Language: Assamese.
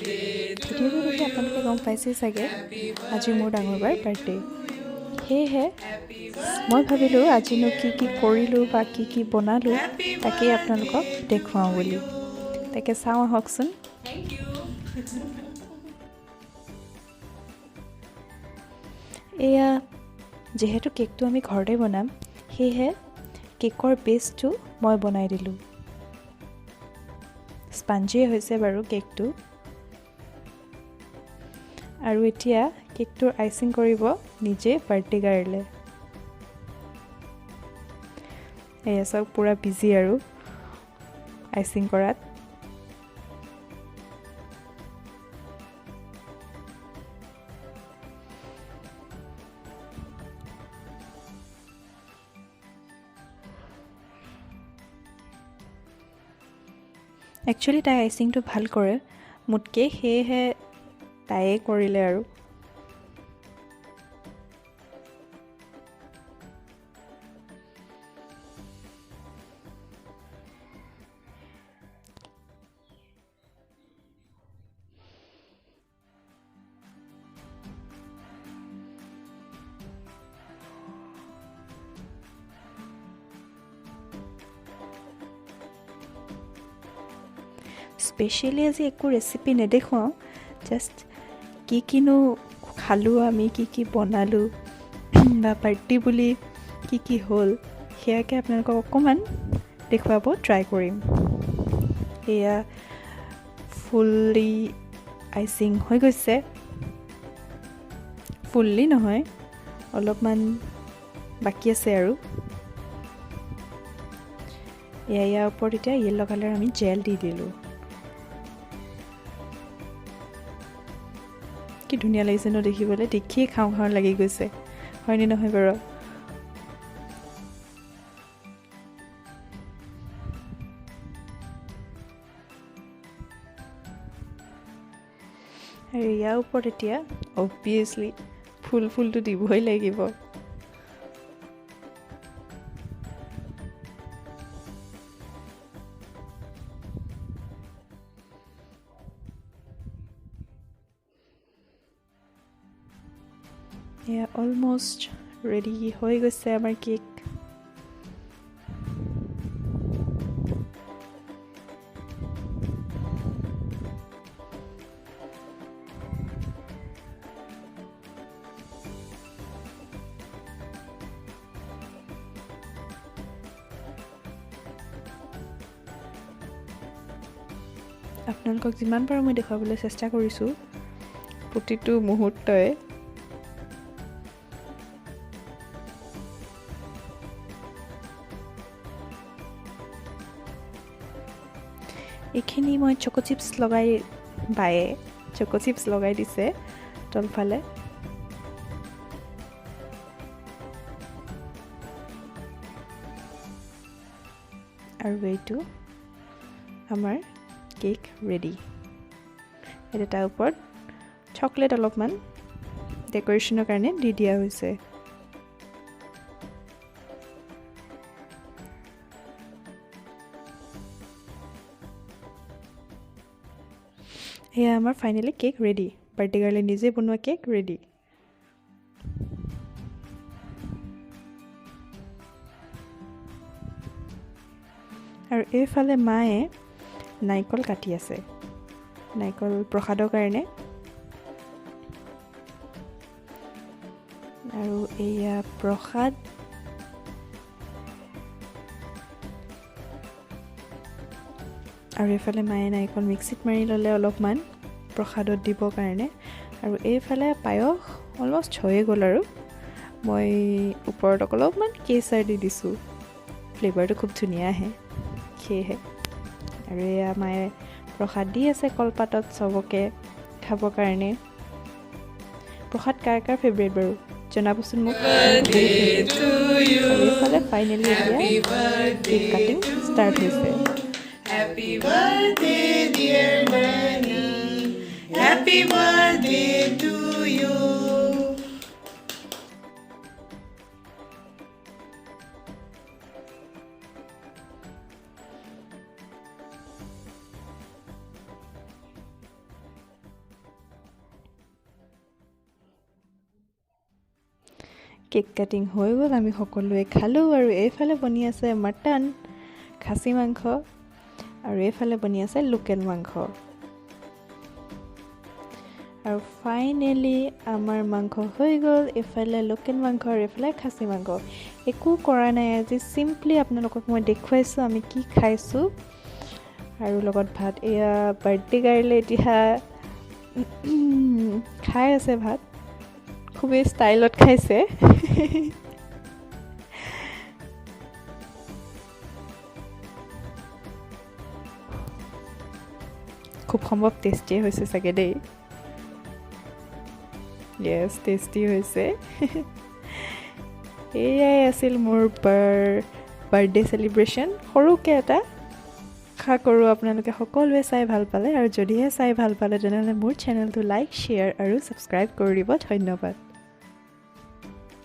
ভিডিঅ'টো দেখি আপোনালোকে গম পাইছেই চাগে আজি মোৰ ডাঙৰ বাৰ বাৰ্থডে। সেয়েহে মই ভাবিলোঁ আজিনো কি কৰিলোঁ বা কি বনালোঁ তাকেই আপোনালোকক দেখুৱাওঁ বুলি। তাকে চাওঁ আহকচোন। এয়া যিহেতু কেকটো আমি ঘৰতে বনাম, সেয়েহে কেকৰ বেছটো মই বনাই দিলোঁ। স্পঞ্জিয়ে হৈছে বাৰু কেকটো। আৰু এতিয়া কেকটোৰ আইচিং কৰিব নিজে বাৰ্থডে গাৰ্লে। এয়া চব পূৰা বিজি আৰু আইচিং কৰাত। একচুৱেলি তাই আইচিংটো ভাল কৰে মোতকৈ, সেয়েহে তাইয়ে কৰিলে আৰু। স্পেচিয়েলি আজি একো ৰেচিপি নেদেখুৱাওঁ, জাষ্ট কিনো খালোঁ আমি, কি বনালোঁ বা পাৰ্টি বুলি কি হ'ল সেয়াকে আপোনালোকক অকণমান দেখুৱাব ট্ৰাই কৰিম। এয়া ফুল্লি আইচিং হৈ গৈছে, ফুল্লি নহয় অলপমান বাকী আছে আৰু। ইয়াৰ ওপৰত এতিয়া য়েল্ল' কালাৰ আমি জেল দি দিলোঁ। কি ধুনীয়া লাগিছে ন দেখিবলৈ, দেখিয়ে খাওঁ লাগি গৈছে, হয়নে নহয় বাৰু? আৰু ইয়াৰ ওপৰত এতিয়া অবভিয়াছলি ফুলটো দিবই লাগিব। এয়া অলমষ্ট ৰেডি হৈ গৈছে আমাৰ কেক। আপোনালোকক যিমান পাৰোঁ মই দেখুৱাবলৈ চেষ্টা কৰিছোঁ প্ৰতিটো মুহূৰ্তই। এইখিনি মই চকো চিপ্ছ বায়ে চকো চিপ্ছ লগাই দিছে তলফালে। আৰু এইটো আমাৰ কেক ৰেডি। এতিয়া তাৰ ওপৰত চকলেট অলপমান ডেক'ৰেশ্যনৰ কাৰণে দি দিয়া হৈছে। এয়া আমাৰ ফাইনেলি কেক ৰেডি, বাৰ্থডে গাৰ্লে নিজে বনোৱা কেক ৰেডি। আৰু এইফালে মায়ে নাৰিকল কাটি আছে, নাৰিকল প্ৰসাদৰ কাৰণে। আৰু এয়া প্ৰসাদ। আৰু এইফালে মায়ে নাৰিকল মিক্সিত মাৰি ল'লে অলপমান প্ৰসাদত দিবৰ কাৰণে। আৰু এইফালে পায়স অলমষ্ট হৈয়ে গ'ল আৰু মই ওপৰত অলপমান কেচাৰ দি দিছোঁ, ফ্লেভাৰটো খুব ধুনীয়া আহে সেয়েহে। আৰু এয়া মায়ে প্ৰসাদ দি আছে কলপাতত চবকে খাবৰ কাৰণে। প্ৰসাদ কাৰ ফেভৰেট বাৰু জনাবচোন মোক। আৰু এইফালে ফাইনেলি এতিয়া কেক কাটিং ষ্টাৰ্ট হৈছে। Happy birthday, dear Manny. Happy birthday to you. Cake cutting হৈ গ'ল, আমি সকলোৱে খালোঁ। আৰু এইফালে বনি আছে মটন, খাচী মাংস, আৰু এইফালে বনি আছে লোকেল মাংস। আৰু ফাইনেলি আমাৰ মাংস হৈ গ'ল, এইফালে লোকেল মাংস আৰু এইফালে খাচী মাংস। একো কৰা নাই আজি, চিম্পলি আপোনালোকক মই দেখুৱাইছোঁ আমি কি খাইছোঁ। আৰু লগত ভাত, এয়া বাৰ্থডে গাৰ্লে এতিয়া খাই আছে ভাত, খুবেই ষ্টাইলত খাইছে। খুব সম্ভৱ টেষ্টিয়ে হৈছে চাগে দেই। য়েছ, টেষ্টি হৈছে। এয়াই আছিল মোৰ বাৰ্থডে চেলিব্ৰেশ্যন, সৰুকৈ এটা। আশা কৰোঁ আপোনালোকে সকলোৱে চাই ভাল পালে, আৰু যদিহে চাই ভাল পালে তেনেহ'লে মোৰ চেনেলটো লাইক, শ্বেয়াৰ আৰু ছাবস্ক্ৰাইব কৰি দিব। ধন্যবাদ।